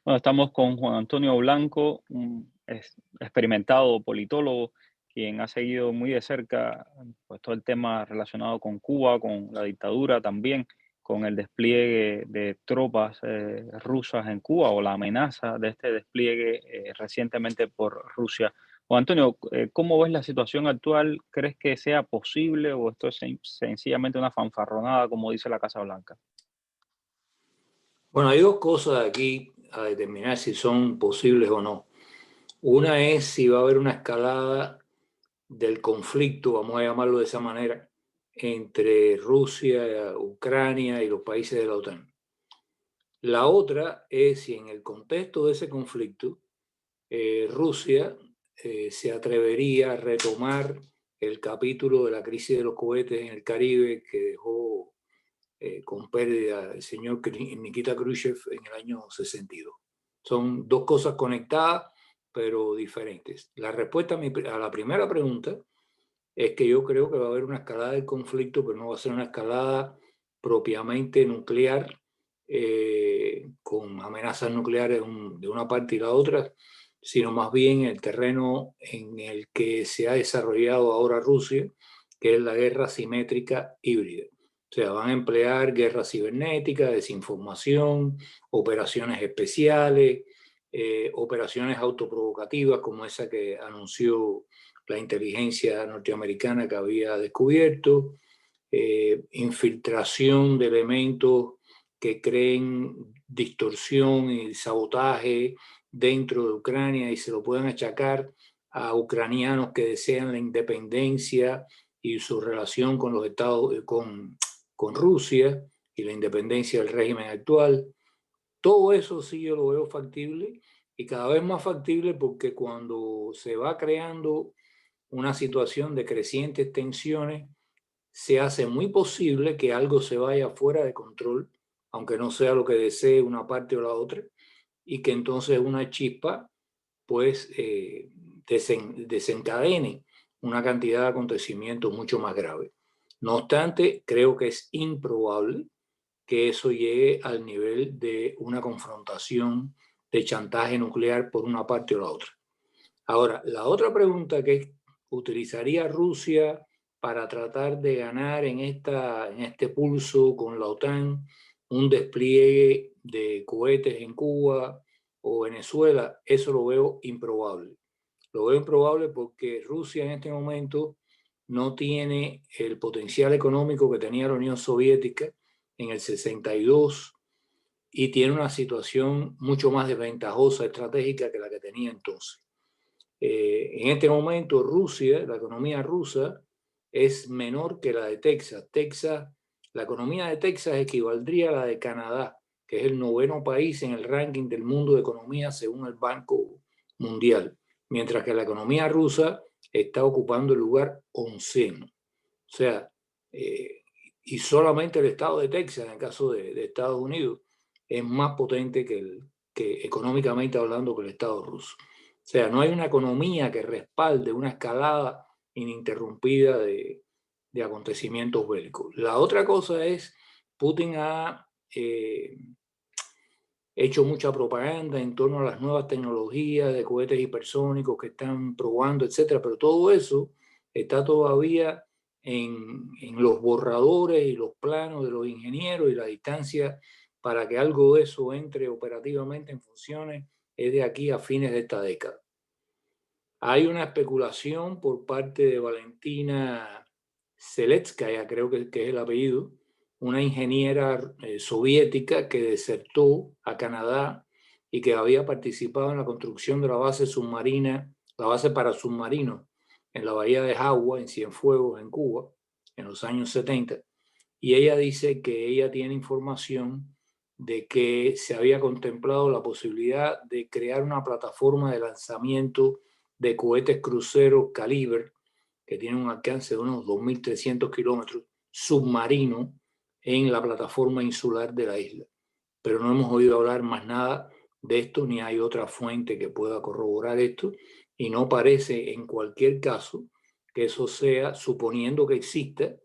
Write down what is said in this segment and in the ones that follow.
Bueno, estamos con Juan Antonio Blanco, un experimentado politólogo, quien ha seguido muy de cerca pues, todo el tema relacionado con Cuba, con la dictadura también, con el despliegue de tropas rusas en Cuba o la amenaza de este despliegue recientemente por Rusia. Juan Antonio, ¿cómo ves la situación actual? ¿Crees que sea posible o esto es sencillamente una fanfarronada, como dice la Casa Blanca? Bueno, hay dos cosas aquí a determinar si son posibles o no. Una es si va a haber una escalada del conflicto, vamos a llamarlo de esa manera, entre Rusia, Ucrania y los países de la OTAN. La otra es si en el contexto de ese conflicto Rusia se atrevería a retomar el capítulo de la crisis de los cohetes en el Caribe que dejó con pérdida el señor Nikita Khrushchev en el año 62. Son dos cosas conectadas, pero diferentes. La respuesta a la primera pregunta es que yo creo que va a haber una escalada del conflicto, pero no va a ser una escalada propiamente nuclear, con amenazas nucleares de una parte y la otra, sino más bien el terreno en el que se ha desarrollado ahora Rusia, que es la guerra simétrica híbrida. O sea, van a emplear guerra cibernética, desinformación, operaciones especiales, operaciones autoprovocativas como esa que anunció la inteligencia norteamericana que había descubierto, infiltración de elementos que creen distorsión y sabotaje dentro de Ucrania y se lo pueden achacar a ucranianos que desean la independencia y su relación con los Estados, con Rusia y la independencia del régimen actual. Todo eso sí yo lo veo factible y cada vez más factible porque cuando se va creando una situación de crecientes tensiones, se hace muy posible que algo se vaya fuera de control, aunque no sea lo que desee una parte o la otra, y que entonces una chispa pues desencadene una cantidad de acontecimientos mucho más graves. No obstante, creo que es improbable que eso llegue al nivel de una confrontación de chantaje nuclear por una parte o la otra. Ahora, la otra pregunta que es, ¿utilizaría Rusia para tratar de ganar en este pulso con la OTAN un despliegue de cohetes en Cuba o Venezuela? Eso lo veo improbable. Lo veo improbable porque Rusia en este momento no tiene el potencial económico que tenía la Unión Soviética en el 62 y tiene una situación mucho más desventajosa estratégica que la que tenía entonces. En este momento Rusia, la economía rusa, es menor que la de Texas. La economía de Texas equivaldría a la de Canadá, que es el noveno país en el ranking del mundo de economía según el Banco Mundial, mientras que la economía rusa está ocupando el lugar onceno. O sea, eh, y solamente el estado de Texas, en el caso de Estados Unidos, es más potente que económicamente hablando que el estado ruso. O sea, no hay una economía que respalde una escalada ininterrumpida de acontecimientos bélicos. La otra cosa es, Putin ha hecho mucha propaganda en torno a las nuevas tecnologías de cohetes hipersónicos que están probando, etcétera, pero todo eso está todavía en los borradores y los planos de los ingenieros y la distancia para que algo de eso entre operativamente en funciones es de aquí a fines de esta década. Hay una especulación por parte de Valentina Zeletskaya, creo que es el apellido, una ingeniera soviética que desertó a Canadá y que había participado en la construcción de la base submarina, la base para submarinos en la bahía de Jagua, en Cienfuegos, en Cuba, en los años 70. Y ella dice que ella tiene información de que se había contemplado la posibilidad de crear una plataforma de lanzamiento de cohetes cruceros calibre que tiene un alcance de unos 2.300 kilómetros, submarino, en la plataforma insular de la isla. Pero no hemos oído hablar más nada de esto, ni hay otra fuente que pueda corroborar esto, y no parece en cualquier caso que eso sea, suponiendo que exista,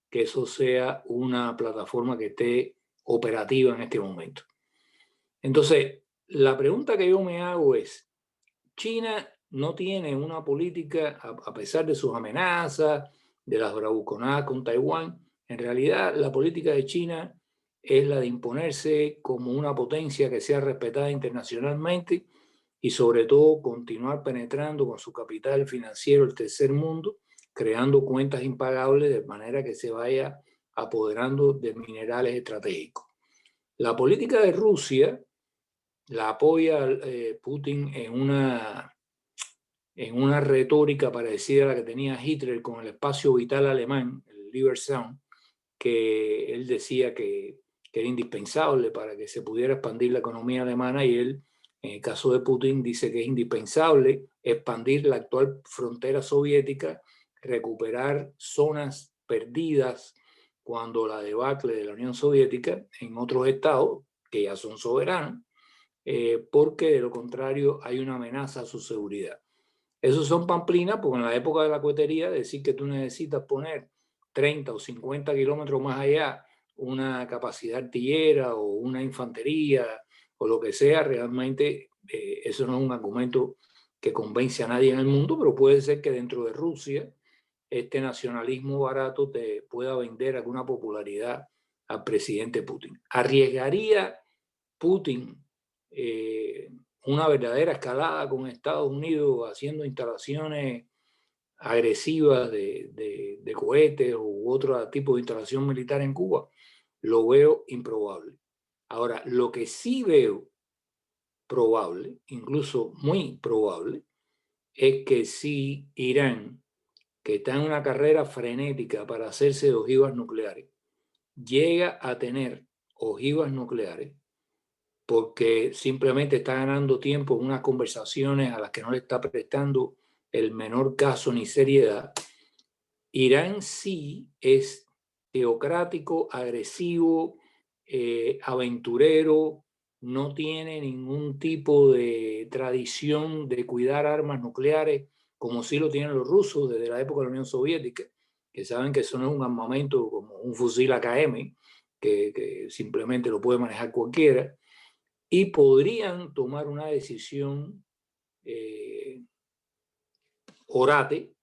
que eso sea una plataforma que esté operativa en este momento. Entonces, la pregunta que yo me hago es, China no tiene una política, a pesar de sus amenazas, de las bravuconadas con Taiwán, en realidad la política de China es la de imponerse como una potencia que sea respetada internacionalmente y sobre todo continuar penetrando con su capital financiero el tercer mundo, creando cuentas impagables de manera que se vaya apoderando de minerales estratégicos. La política de Rusia la apoya Putin en una retórica parecida a la que tenía Hitler con el espacio vital alemán, el Liebersound, que él decía que era indispensable para que se pudiera expandir la economía alemana, y él, en el caso de Putin, dice que es indispensable expandir la actual frontera soviética, recuperar zonas perdidas cuando la debacle de la Unión Soviética en otros estados que ya son soberanos, porque de lo contrario hay una amenaza a su seguridad. Esos son pamplinas, porque en la época de la cohetería decir que tú necesitas poner 30 o 50 kilómetros más allá una capacidad artillera o una infantería o lo que sea, realmente eso no es un argumento que convence a nadie en el mundo, pero puede ser que dentro de Rusia este nacionalismo barato te pueda vender alguna popularidad al presidente Putin. ¿Arriesgaría Putin una verdadera escalada con Estados Unidos haciendo instalaciones agresivas de cohetes u otro tipo de instalación militar en Cuba? Lo veo improbable. Ahora, lo que sí veo probable, incluso muy probable, es que si Irán, que está en una carrera frenética para hacerse de ojivas nucleares, llega a tener ojivas nucleares, porque simplemente está ganando tiempo en unas conversaciones a las que no le está prestando el menor caso ni seriedad. Irán sí es teocrático, agresivo, aventurero, no tiene ningún tipo de tradición de cuidar armas nucleares, como sí lo tienen los rusos desde la época de la Unión Soviética, que saben que eso no es un armamento como un fusil AKM, que simplemente lo puede manejar cualquiera, y podrían tomar una decisión orate,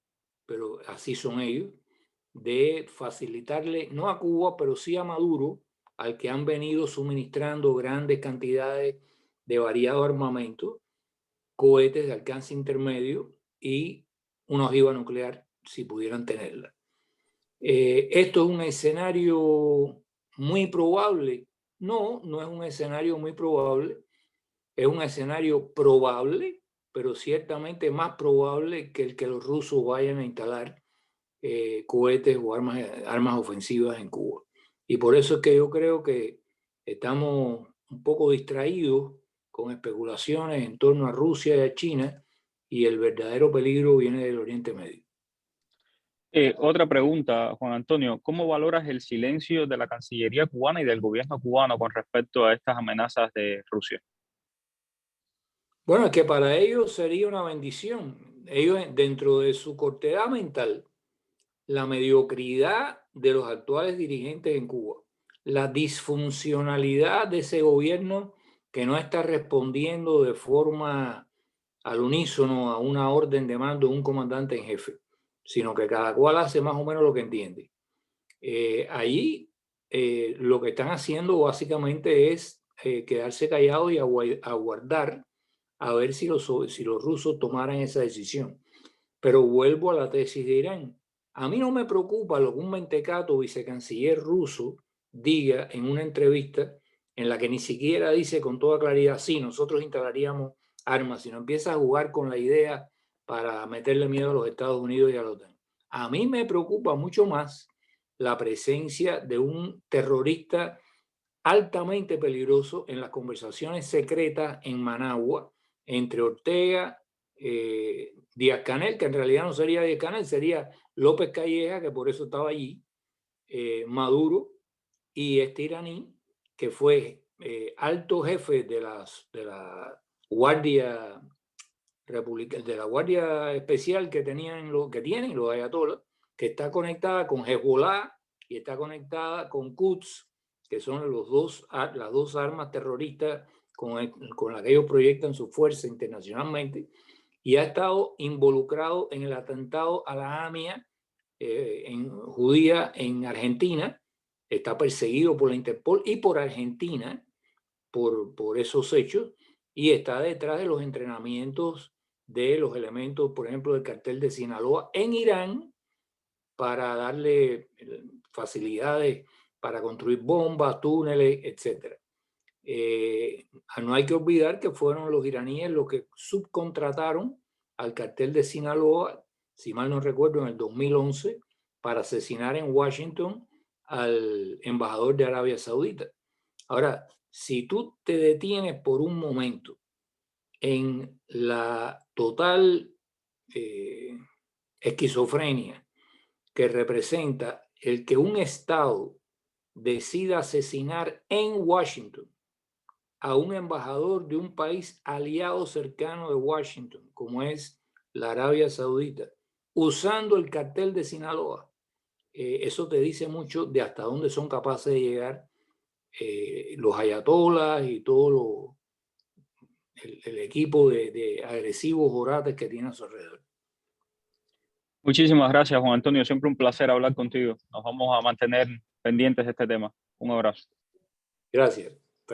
pero así son ellos, de facilitarle, no a Cuba, pero sí a Maduro, al que han venido suministrando grandes cantidades de variado armamento, cohetes de alcance intermedio y una ojiva nuclear, si pudieran tenerla. ¿Esto es un escenario muy probable? No, no es un escenario muy probable. Es un escenario probable, pero ciertamente más probable que el que los rusos vayan a instalar cohetes o armas ofensivas en Cuba. Y por eso es que yo creo que estamos un poco distraídos con especulaciones en torno a Rusia y a China, y el verdadero peligro viene del Oriente Medio. Otra pregunta, Juan Antonio, ¿cómo valoras el silencio de la Cancillería cubana y del gobierno cubano con respecto a estas amenazas de Rusia? Bueno, es que para ellos sería una bendición. Ellos, dentro de su cortedad mental, la mediocridad de los actuales dirigentes en Cuba, la disfuncionalidad de ese gobierno que no está respondiendo de forma al unísono a una orden de mando de un comandante en jefe, sino que cada cual hace más o menos lo que entiende. Allí lo que están haciendo básicamente es quedarse callados y aguardar a ver si los rusos tomaran esa decisión. Pero vuelvo a la tesis de Irán. A mí no me preocupa lo que un mentecato vicecanciller ruso diga en una entrevista en la que ni siquiera dice con toda claridad, sí, nosotros instalaríamos armas, sino empieza a jugar con la idea para meterle miedo a los Estados Unidos y a la OTAN. A mí me preocupa mucho más la presencia de un terrorista altamente peligroso en las conversaciones secretas en Managua entre Ortega, Díaz-Canel, que en realidad no sería Díaz-Canel, sería López Calleja, que por eso estaba allí, Maduro y este iraní, que fue alto jefe de la Guardia Republicana, de la Guardia Especial que tienen los ayatolás, que está conectada con Hezbollah y está conectada con Quds, que son las dos armas terroristas con la que ellos proyectan su fuerza internacionalmente, y ha estado involucrado en el atentado a la AMIA judía en Argentina. Está perseguido por la Interpol y por Argentina por esos hechos, y está detrás de los entrenamientos de los elementos, por ejemplo, del cartel de Sinaloa en Irán, para darle facilidades para construir bombas, túneles, etc. No hay que olvidar que fueron los iraníes los que subcontrataron al cartel de Sinaloa, si mal no recuerdo, en el 2011, para asesinar en Washington al embajador de Arabia Saudita. Ahora, si tú te detienes por un momento en la total esquizofrenia que representa el que un Estado decida asesinar en Washington a un embajador de un país aliado cercano de Washington, como es la Arabia Saudita, usando el cartel de Sinaloa, eso te dice mucho de hasta dónde son capaces de llegar los ayatolas y todo el equipo de agresivos orates que tiene a su alrededor. Muchísimas gracias, Juan Antonio. Siempre un placer hablar contigo. Nos vamos a mantener pendientes de este tema. Un abrazo. Gracias.